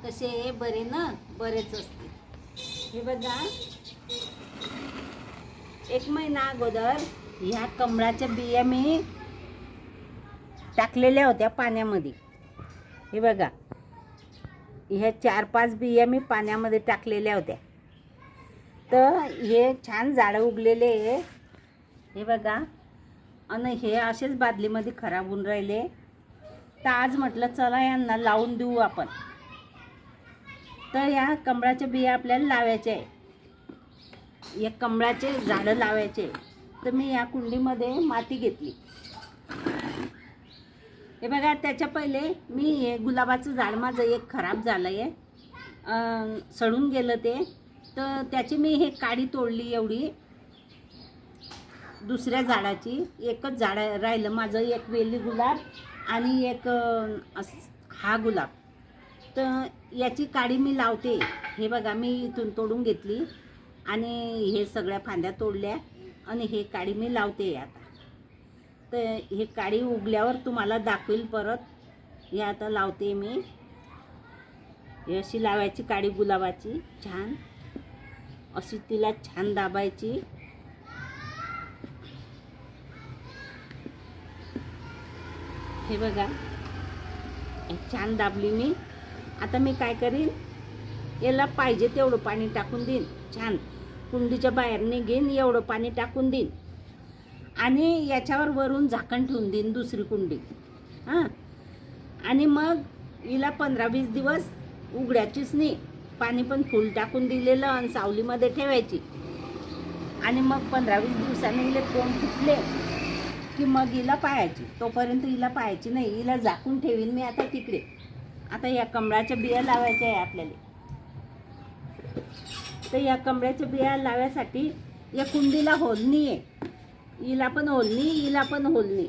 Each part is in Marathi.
कसे बरे ना? बरेच असते. हे बघा, 1 महिना अगोदर ह्या कमळाच्या बिया मी टाकलेल्या होत्या पाण्यामध्ये. हे बघा, ह्या 4-5 बिया मी पाण्यामध्ये टाकलेल्या होत्या. तर हे छान झाडं उगलेले आहे. हे बघा, आणि हे असेच बादलीमध्ये खराब होऊन राहिले. तर आज म्हटलं चला यांना लावून देऊ आपण. तर या कमळाच्या बिया आपल्याला लावायच्या आहे. या कमळाचे झाडं लावायचे. तर मी या कुंडीमध्ये माती घेतली. हे बघा, त्याच्या पहिले मी हे गुलाबाचं झाड माझं एक खराब झालं आहे, सडून गेलं ते. तर त्याची मी हे काडी तोडली एवढी. दुसऱ्या झाडाची एकच झाड राहिलं माझं, एक वेली गुलाब आणि एक हा गुलाब. तर याची काडी मी लावते. हे बघा, मी इथून तोडून घेतली आणि हे सगळ्या फांद्या तोडल्या आणि हे काडी मी लावते आता. तर हे काडी उगल्यावर तुम्हाला दाखवेल परत. हे आता लावते मी. हे अशी लावायची काडी गुलाबाची, छान अशी तिला छान दाबायची. हे बघा, छान दाबली मी. आता मी काय करीन, याला पाहिजे तेवढं पाणी टाकून देईन. छान कुंडीच्या बाहेर निघेन एवढं पाणी टाकून देईन आणि याच्यावर वरून झाकण ठेवून देईन दुसरी कुंडी. हां, आणि मग हिला 15-20 दिवस उघड्याचीच नाही. पाणी पण फुल टाकून दिलेलं आणि सावलीमध्ये ठेवायची. आणि मग 15-20 दिवसांनी हिला कोंब फुटले की मग हिला पाहायची. तोपर्यंत हिला पाहायची नाही, हिला झाकून ठेवीन मी आता तिकडे. आता या कमळाच्या बिया लावायच्या आहे आपल्याला. तर या कमळाच्या बिया लावायसाठी या कुंडीला होलनी आहे. हिला पण होलनी, हिला पण होलनी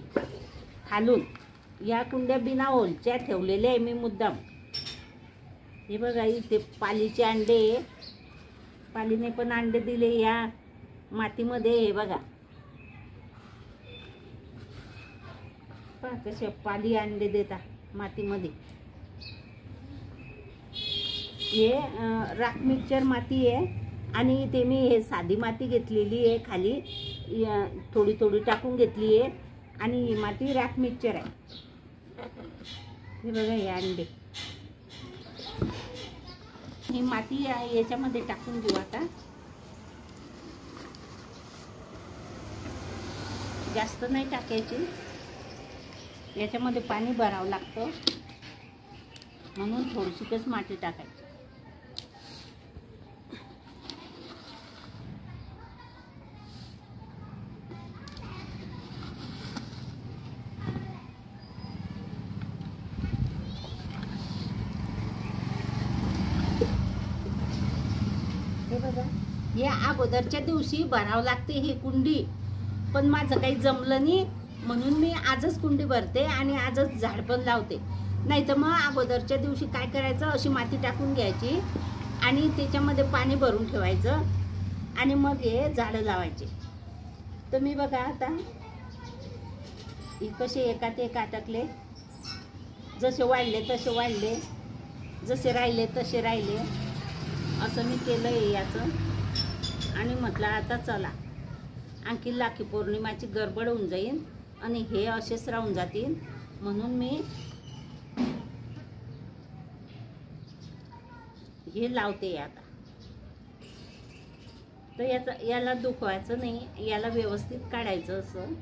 खालून. या कुंड्या बिना होलच्या ठेवलेल्या आहे मी मुद्दाम. हे बघा, इथे पालीचे अंडे, पालीने पण अंडे दिले या मातीमध्ये. हे बघा, पहा कसे पाली अंडे देतात मातीमध्ये. हे राख मिक्सचर माती आहे आणि ते मी हे साधी माती घेतलेली आहे खाली, थोडी थोडी टाकून घेतली आहे. आणि ही माती राख मिक्सचर आहे. हे बघा, हे अंडे ही माती याच्यामध्ये टाकून देऊ आता. जास्त नाही टाकायची, याच्यामध्ये पाणी भरावं लागतं म्हणून थोडीशीच माती टाकायची. हे बघा, हे अगोदरच्या दिवशी भरावं लागते ही कुंडी, पण माझं काही जमलं नाही म्हणून मी आजच कुंडी भरते आणि आजच झाड पण लावते. नाही तर मग अगोदरच्या दिवशी काय करायचं, अशी माती टाकून घ्यायची आणि त्याच्यामध्ये पाणी भरून ठेवायचं आणि मग हे झाडं लावायचे. तर मी बघा आता हे कसे एकात एक अटकले, जसे वाढले तसे वाढले, जसे राहिले तसे राहिले. असं मी केलं आहे याचं. आणि म्हटलं आता चला, आणखी राखी पौर्णिमाची गडबड होऊन जाईल आणि हे असेच राहून जातील म्हणून मी हे लावते आता. तर याला दुखवायचं नाही, याला व्यवस्थित काढायचं असं.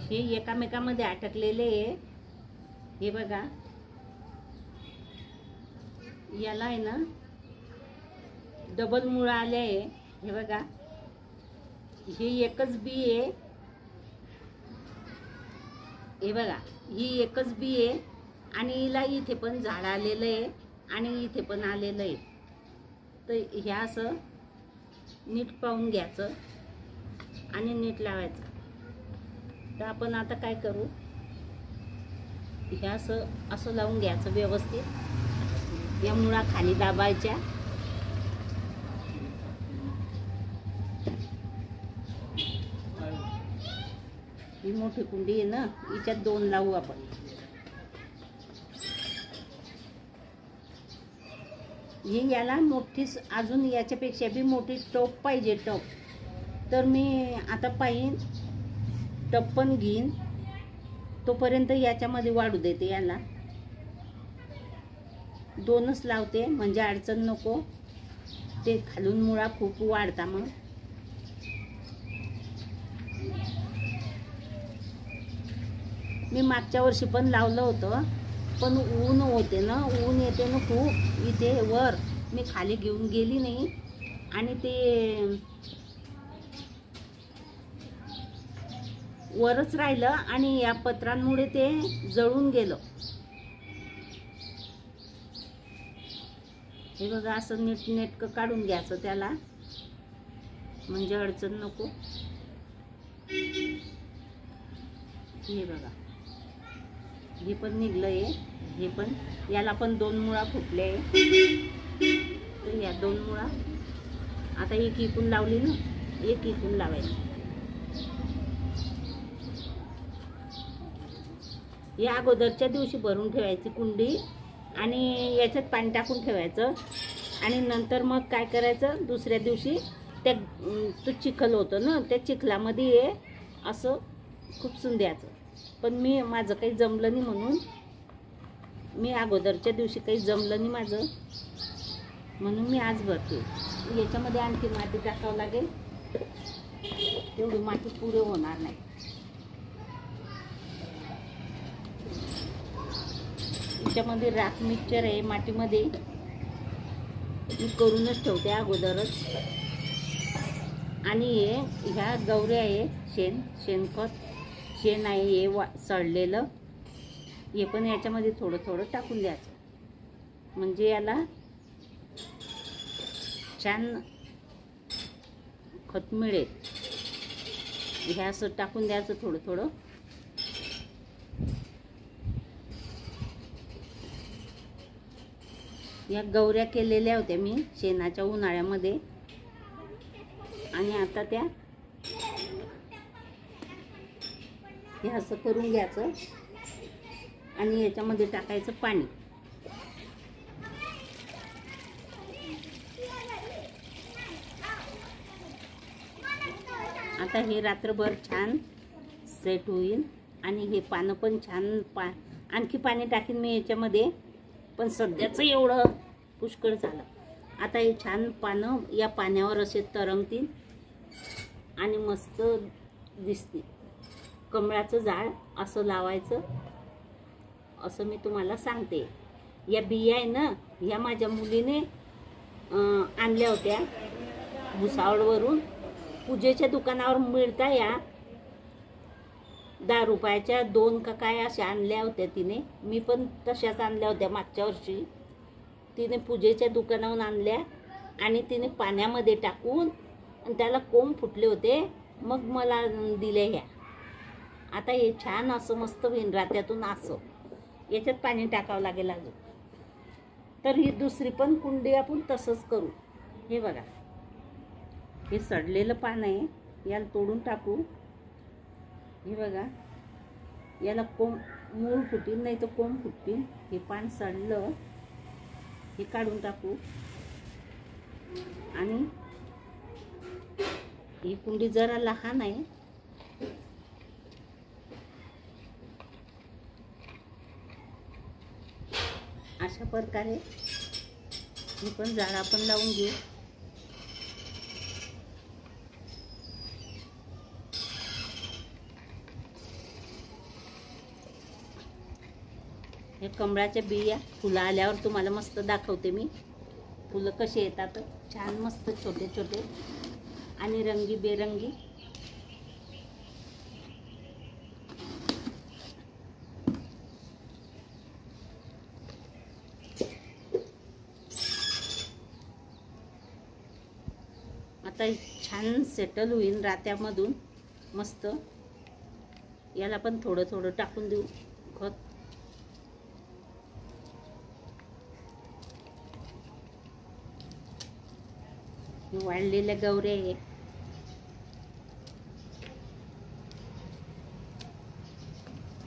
हे एकामेकामध्ये अटकलेले आहे. हे बघा, याला आहे ना डबल मुळं आले आहे. हे बघा, हे एकच बी आहे. हे बघा, ही एकच बी आहे आणि हिला इथे पण झाड आलेलं आहे आणि इथे पण आलेलं आहे. तर ह्या असं नीट पाहून घ्यायचं आणि नीट लावायचं. तर आपण आता काय करू, ह्या असं लावून घ्यायचं व्यवस्थित. या मुळा खाली दाबायच्या. ही मोठी कुंडी आहे ना, हिच्यात 2 लावू आपण. ही याला मोठी अजून याच्यापेक्षा बी मोठी टोप पाहिजे, टोप. तर मी आता पाहिन टप पण घेईन, तोपर्यंत याच्यामध्ये वाढू देते. याला 2च लावते म्हणजे अडचण नको, ते खालून मुळा खूप वाढता. मग मी मागच्या वर्षी पण लावलं होतं, पण ऊन होते ना, ऊन येते ना खूप इथे वर, मी खाली घेऊन गेली नाही आणि ते वरच राहिलं आणि या पत्रांमुळे ते जळून गेलं. हे बघा, असं नीटनेटकं काढून घ्यायचं त्याला, म्हणजे अडचण नको. हे बघा, हे पण निघलंय. हे पण, याला पण 2 मुळा फुटले. तर या 2 मुळा आता एक इकून लावली ना, एक इकून लावायची. या अगोदरच्या दिवशी भरून ठेवायची कुंडी आणि याच्यात पाणी टाकून ठेवायचं आणि नंतर मग काय करायचं, दुसऱ्या दिवशी त्या तो चिखल होतो ना, त्या चिखलामध्ये हे असं खुपसून द्यायचं. पण माझं काही जमलं नाही, म्हणून मी अगोदरच्या दिवशी काही जमलं नाही माझं, म्हणून मी आज भरते. याच्यामध्ये आणखी माती टाकावं लागेल, तेवढी माती पुरे होणार नाही. याच्यामध्ये राख मिक्सचर आहे मातीमध्ये, मी करूनच ठेवते अगोदरच. आणि ह्या गवऱ्या आहे, शेणखत शेण आहे हे सडलेलं, हे पण याच्यामध्ये थोडं थोडं टाकून द्यायचं, म्हणजे याला छान खत मिळेल. हे असं टाकून द्यायचं थोडं थोडं. या गवऱ्या केलेल्या होत्या मी शेणाच्या उन्हाळ्यामध्ये, आणि आता त्या हे असं करून घ्यायचं आणि याच्यामध्ये टाकायचं पाणी. आता हे रात्रभर छान सेट होईल आणि हे पानं पण छान आणखी पाणी टाकीन मी याच्यामध्ये, पण सध्याचं एवढं पुष्कळ झालं. आता हे छान पानं या पाण्यावर असे तरंगतील आणि मस्त दिसतील. कमळाचं झाड असं लावायचं, असं मी तुम्हाला सांगते. या बिया आहे ना, ह्या माझ्या मुलीने आणल्या होत्या भुसावळवरून, पूजेच्या दुकानावर मिळता. या 10 रुपयाच्या 2 का काय अशा आणल्या होत्या तिने. मी पण तशाच आणल्या होत्या मागच्या वर्षी. तिने पूजेच्या दुकानावरून आणल्या आणि तिने पाण्यामध्ये टाकून, आणि त्याला कोंब फुटले होते, मग मला दिले ह्या. आता हे छान असं मस्त विणरात्यातून असं याच्यात पाणी टाकावं लागेल अजून. तर ही दुसरी पण कुंडी आपण तसंच करू. हे बघा, हे सडलेलं पान आहे, याला तोडून टाकू. हे बघा, याला मूळ फुटील, नाही तर कोंब फुटतील. हे पान सडलं, हे काढून टाकू. आणि ही कुंडी जरा लहान आहे, अशा प्रकारे ही पण झाड आपण लावून घेऊ. हे कमळाच्या बिया, फुलं आल्यावर तुम्हाला मस्त दाखवते मी. फुलं कसे येतात छान मस्त छोटे छोटे आणि रंगी बेरंगी. आता छान सेटल होईल रात्यामधून मस्त. याला पण थोडं थोडं टाकून देऊ खत. वाळलेल्या गवऱ्या आहे.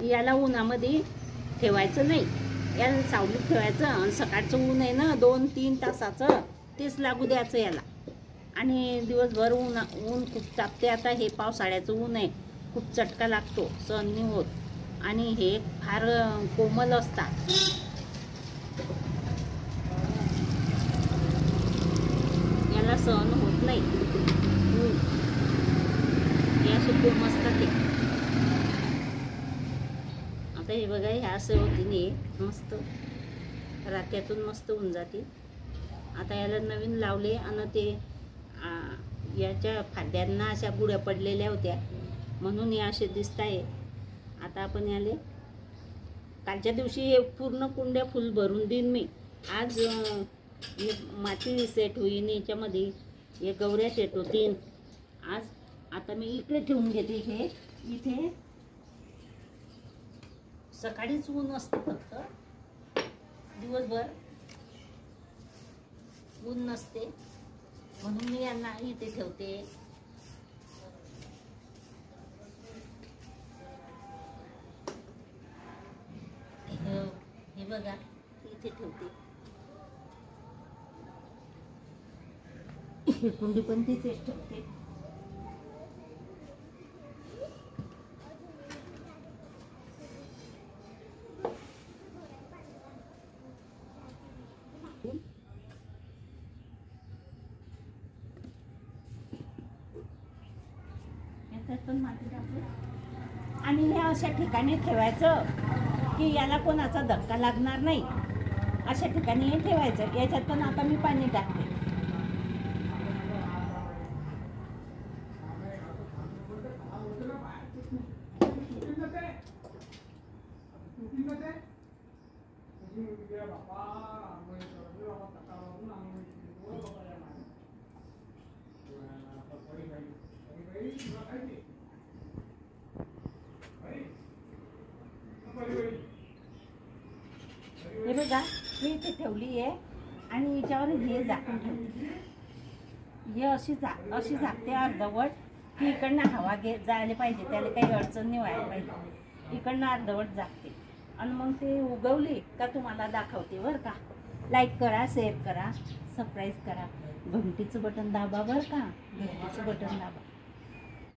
याला उन्हामध्ये ठेवायचं नाही, याला सावलीत ठेवायचं आणि सकाळचं ऊन आहे ना 2-3 तासाचं तेच लागू द्यायचं याला. आणि दिवसभर ऊन खूप तापते. आता हे पावसाळ्याचं ऊन आहे, खूप चटका लागतो, सहन नाही होत. आणि हे फार कोमल असतात. याला सहन होत नाही ऊन. हे असे कोम असतात ते. आता हे बघा, हे असं होती नाही मस्त रात्यातून मस्त होऊन जाते. आता याला नवीन लावले आणि ते याच्या फाद्यांना अशा गुड्या पडलेल्या होत्या म्हणून हे असे दिसत आहे. आता आपण याले कालच्या दिवशी हे पूर्ण कुंड्या फुल भरून देईन मी. आज माती सेट होईन याच्यामध्ये, हे गवऱ्या सेट होतील आज. आता मी इकडे ठेवून घेते. हे इथे सकाळीच ऊन असतं, फक्त दिवसभर ऊन नसते म्हणून मी यांना इथे ठेवते. हे बघा, इथे ठेवते. ही कुंडी पण तिथेच ठेवते. याच्यात पण माती टाकू आणि हे अशा ठिकाणी ठेवायचं की याला कोणाचा धक्का लागणार नाही. अशा ठिकाणी हे ठेवायचं. याच्यात पण आता मी पाणी टाकते. हे बघा, मी इथे ठेवली आहे आणि याच्यावर हे झाकून ठेवते. हे अशी झाकते अर्धवट की इकडनं हवा जायला पाहिजे, त्याला काही अडचण नाही व्हायला पाहिजे. इकडनं अर्धवट झाकते आणि मग ते उगवली का तुम्हाला दाखवते बरं का. लाईक करा, शेअर करा, सबस्क्राईब करा, घंटीचं बटन दाबा बरं का, घंटीचं बटन दाबा.